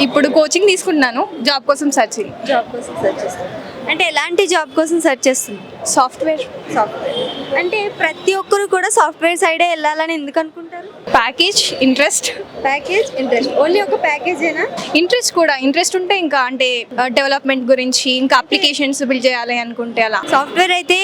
ఇప్పుడు కోచింగ్ తీసుకుంటున్నాను, జాబ్ కోసం సర్చింగ్. జాబ్ కోసం సెర్చ్ చేస్తాను. అంటే ఎలాంటి జాబ్ కోసం సెర్చ్ చేస్తుంది? సాఫ్ట్వేర్. అంటే ప్రతి ఒక్కరు కూడా సాఫ్ట్వేర్ సైడే వెళ్ళాలని ఎందుకు అనుకుంటారు? Package, interest. Package, interest. Only ఒక ప్యాకేజేనా? ఇంట్రెస్ట్ ఉంటే ఇంకా అంటే డెవలప్మెంట్ గురించి ఇంకా అప్లికేషన్స్ బిల్డ్ చేయాలి అనుకుంటే అలా. సాఫ్ట్వేర్ అయితే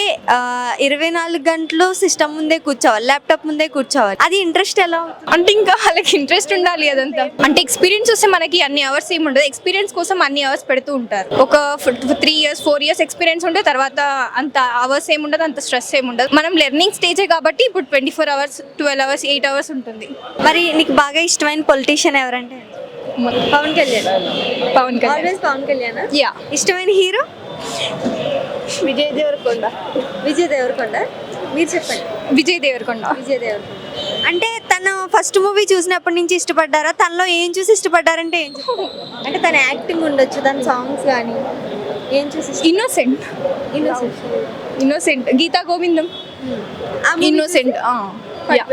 24 గంటలు సిస్టమ్ ముందే కూర్చోవాలి, ల్యాప్టాప్ ముందే కూర్చోవాలి. అది ఇంట్రెస్ట్ ఎలా అవుతుంది? అంటే ఇంకా వాళ్ళకి ఇంట్రెస్ట్ ఉండాలి అదంతా. అంటే ఎక్స్పీరియన్స్ వస్తే మనకి అన్ని అవర్స్ ఏమి ఉండదు, ఎక్స్పీరియన్స్ కోసం అన్ని అవర్స్ పెడుతూ ఉంటారు. ఒక 3 years 4 years ఎక్స్పీరియన్స్ ఉంటే తర్వాత అంత అవర్స్ ఏమి ఉండదు, అంత స్ట్రెస్ ఏమి ఉండదు. మనం లెర్నింగ్ స్టేజే కాబట్టి ఇప్పుడు 24 hours 12 hours 8 hours ఉంటుంది. మరి నీకు బాగా ఇష్టమైన పొలిటీషియన్ ఎవరంటే? పవన్ కళ్యాణ్. ఆల్వేస్ పవన్ కళ్యాణ్. యా. ఇష్టమైన హీరో? విజయ్ దేవరకొండ. విజయ్ దేవరకొండ. మీరు చెప్పండి. విజయ్ దేవరకొండ. విజయ్ దేవరకొండ. అంటే తను ఫస్ట్ మూవీ చూసినప్పటి నుంచి ఇష్టపడ్డారా? తనలో ఏం చూసి ఇష్టపడ్డారంటే ఏం చెప్తారు? అంటే తన యాక్టింగ్ ఉండొచ్చు, తన సాంగ్స్ కానీ ఏం చూసి? ఇన్నోసెంట్. గీతా గోవిందం. ఇన్నోసెంట్. యా.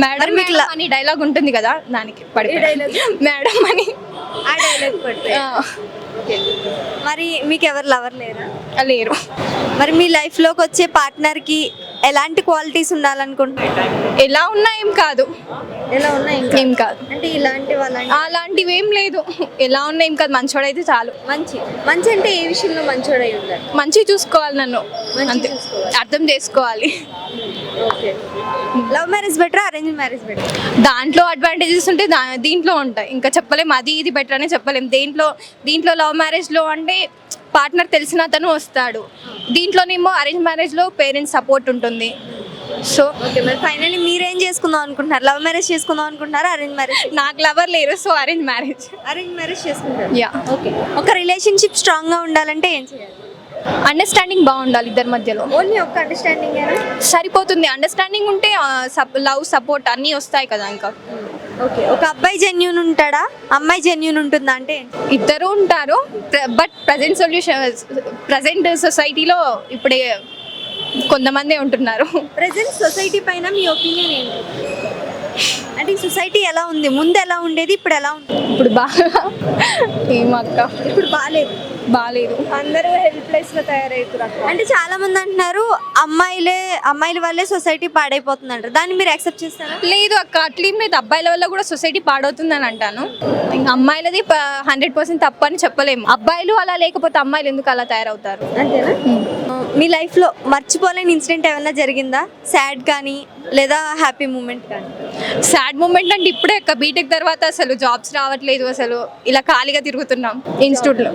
మేడం మేడం అని డైలాగ్ ఉంటుంది కదా, దానికి మేడం అని ఆ డైలాగ్ పడిపోయా. మరి మీకు ఎవరు లవర్ లేరా? లేరు. మరి మీ లైఫ్లోకి వచ్చే పార్ట్నర్కి ఎలాంటి క్వాలిటీస్ ఉండాలనుకుంటున్నారు? ఎలా ఉన్నా ఏం కాదు. ఎలా ఉన్నాయి ఏం కాదు అంటే ఇలాంటి అలాంటివి ఏం లేదు. ఎలా ఉన్నా ఏం కాదు, మంచోడైతే చాలు. మంచి అంటే ఏ విషయంలో మంచోడై ఉండాలి? మంచి చూసుకోవాలి నన్ను, అంతే. అర్థం చేసుకోవాలి. Okay. Love marriage better, arrange marriage better? దాంట్లో అడ్వాంటేజెస్ ఉంటే దీంట్లో ఉంటాయి. ఇంకా చెప్పలేం అది ఇది బెటర్ అనే చెప్పలేం. దీంట్లో లవ్ మ్యారేజ్లో అంటే పార్ట్నర్ తెలిసిన అతను వస్తాడు, దీంట్లోనేమో అరేంజ్ మ్యారేజ్లో పేరెంట్స్ సపోర్ట్ ఉంటుంది. So okay. మరి ఫైనల్లీ మీరేం చేసుకుందాం అనుకుంటున్నారు? లవ్ మ్యారేజ్ చేసుకుందాం అనుకుంటున్నారా, అరేంజ్ మ్యారేజ్? నాకు లవర్ లేరు, so arrange marriage. Arrange marriage చేసుకుంటారు. యా. ఓకే. ఒక రిలేషన్షిప్ స్ట్రాంగ్గా ఉండాలంటే ఏం చేయాలి? అండర్స్టాండింగ్ బాగుండాలి ఇద్దరి మధ్యలో. ఓన్లీ ఒక అండర్స్టాండింగ్ సరిపోతుంది. అండర్స్టాండింగ్ ఉంటే లవ్ సపోర్ట్ అన్నీ వస్తాయి కదా. ఇంకా ఓకే. ఒక అబ్బాయి జెన్యూన్ ఉంటాడా, అమ్మాయి జెన్యూన్ ఉంటుందా? అంటే ఇద్దరు ఉంటారు, బట్ ప్రజెంట్ సొసైటీలో ఇప్పుడే కొంతమందే ఉంటున్నారు. ప్రజెంట్ సొసైటీ పైన మీ ఒపీనియన్ ఏంటి? అంటే ఈ సొసైటీ ఎలా ఉంది? ముందు ఎలా ఉండేది, ఇప్పుడు ఎలా ఉంది? ఇప్పుడు బాగా ఏమక్క, ఇప్పుడు బాగాలేదు. అందరూ హెల్ప్లెస్ గా తయారవుతారు. అంటే చాలా మంది అంటున్నారు అమ్మాయిల వల్లే సొసైటీ పాడైపోతుంది అంటారు. దాన్ని మీరు యాక్సెప్ట్ చేస్తారా? లేదు అక్క, అట్లేం లేదు. అబ్బాయిల వల్ల కూడా సొసైటీ పాడవుతుంది అని అంటాను. ఇంకా అమ్మాయిలది 100% తప్పు అని చెప్పలేము. అబ్బాయిలు అలా లేకపోతే అమ్మాయిలు ఎందుకు అలా తయారవుతారు? అంతేనా? మీ లైఫ్ లో మర్చిపోలేని ఇన్సిడెంట్ ఏమైనా జరిగిందా? సాడ్ కానీ లేదా హ్యాపీ మూమెంట్ కానీ? సాడ్ మూమెంట్ అంటే ఇప్పుడే అక్క, బీటెక్ తర్వాత అసలు జాబ్స్ రావట్లేదు, అసలు ఇలా ఖాళీగా తిరుగుతున్నాం ఇన్స్టిట్యూట్ లో.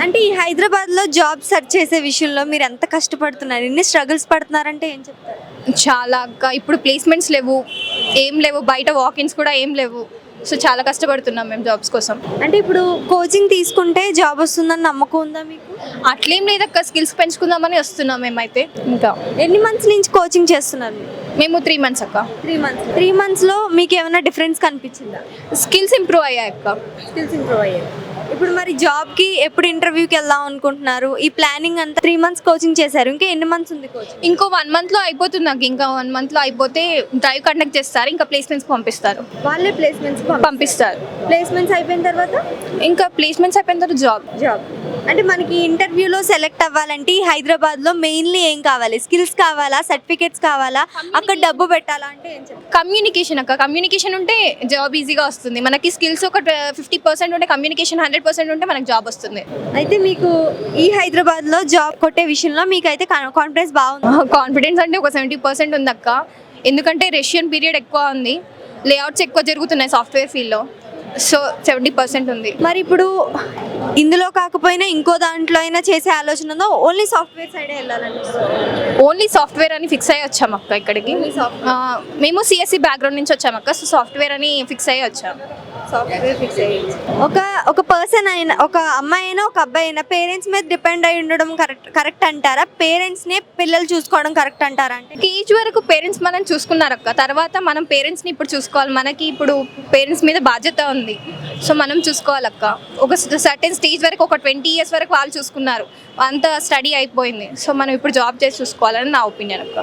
అంటే ఈ హైదరాబాద్ లో జాబ్ సెర్చ్ చేసే విషయంలో మీరు ఎంత కష్టపడుతున్నారు, ఎన్ని స్ట్రగుల్స్ పడుతున్నారంటే ఏం చెప్తారు? చాలా అక్క. ఇప్పుడు ప్లేస్మెంట్స్ లేవు, ఏం లేవు, బయట వాకిన్స్ కూడా ఏం లేవు. సో చాలా కష్టపడుతున్నాం మేము జాబ్స్ కోసం. అంటే ఇప్పుడు కోచింగ్ తీసుకుంటే జాబ్ వస్తుందని నమ్మకం ఉందా మీకు? అట్లేం లేదక్క, స్కిల్స్ పెంచుకుందామని వస్తున్నాం మేమైతే. ఇంకా ఎన్ని మంత్స్ నుంచి కోచింగ్ చేస్తున్నారు? మేము 3 months అక్క. 3 months లో మీకు ఏమైనా డిఫరెన్స్ కనిపించిందా? స్కిల్స్ ఇంప్రూవ్ అయ్యాయి అక్క. స్కిల్స్ ఇంప్రూవ్ అయ్యాయి. ఇప్పుడు మరి జాబ్కి ఎప్పుడు ఇంటర్వ్యూకి వెళ్దాం అనుకుంటున్నారు? ఈ ప్లానింగ్ అంతా 3 months కోచింగ్ చేశారు, ఇంకా ఎన్ని మంత్స్ ఉంది కోచింగ్? ఇంకో 1 month లో అయిపోతుంది నాకు. ఇంకా 1 month లో అయిపోతే డ్రైవ్ కండక్ట్ చేస్తారు, ఇంకా ప్లేస్మెంట్స్ పంపిస్తారు. వాళ్ళే ప్లేస్మెంట్స్ పంపిస్తారు. ప్లేస్మెంట్స్ అయిపోయిన తర్వాత జాబ్. అంటే మనకి ఇంటర్వ్యూలో సెలెక్ట్ అవ్వాలంటే హైదరాబాద్లో మెయిన్లీ ఏం కావాలి? స్కిల్స్ కావాలా, సర్టిఫికేట్స్ కావాలా, అక్కడ డబ్బు పెట్టాలా? అంటే ఏం చెప్తారు? కమ్యూనికేషన్ అక్క. కమ్యూనికేషన్ ఉంటే జాబ్ ఈజీగా వస్తుంది. మనకి స్కిల్స్ ఒక 50% ఉంటే, కమ్యూనికేషన్ 100% ఉంటే మనకు జాబ్ వస్తుంది. అయితే మీకు ఈ హైదరాబాద్లో జాబ్ కొట్టే విషయంలో మీకు అయితే కాన్ఫిడెన్స్ బాగుంది? కాన్ఫిడెన్స్ అంటే ఒక 70% ఉంది అక్క. ఎందుకంటే రష్యన్ పీరియడ్ ఎక్కువ ఉంది, లేఅవుట్స్ ఎక్కువ జరుగుతున్నాయి సాఫ్ట్వేర్ ఫీల్డ్లో. సో 70% ఉంది. మరి ఇప్పుడు ఇందులో కాకపోయినా ఇంకో దాంట్లో అయినా చేసే ఆలోచన ఉందో? ఓన్లీ సాఫ్ట్వేర్ సైడే వెళ్ళాలండి? ఓన్లీ సాఫ్ట్వేర్ అని ఫిక్స్ అయ్యి వచ్చాం అక్క ఇక్కడికి. మేము సిఎస్సి బ్యాక్గ్రౌండ్ నుంచి వచ్చాం అక్క. సో సాఫ్ట్వేర్ అని ఫిక్స్ అయ్యి వచ్చాం. సాఫ్ట్వేర్ ఫిక్స్ అయ్యి ఒక పర్సన్ అయినా, ఒక అమ్మాయి అయినా ఒక అబ్బాయి అయినా పేరెంట్స్ మీద డిపెండ్ అయి ఉండడం కరెక్ట్ అంటారా? పేరెంట్స్ని పిల్లలు చూసుకోవడం కరెక్ట్ అంటారా? అంటే ఏజ్ వరకు పేరెంట్స్ మనం చూసుకున్నారు అక్క, తర్వాత మనం పేరెంట్స్ని ఇప్పుడు చూసుకోవాలి. మనకి ఇప్పుడు పేరెంట్స్ మీద బాధ్యత ఉంది, సో మనం చూసుకోవాలక్క. ఒక సర్టెన్ స్టేజ్ వరకు, ఒక 20 years వరకు వాళ్ళు చూసుకున్నారు, అంత స్టడీ అయిపోయింది. సో మనం ఇప్పుడు జాబ్ చేసి చూసుకోవాలని నా ఒపీనియన్ అక్క.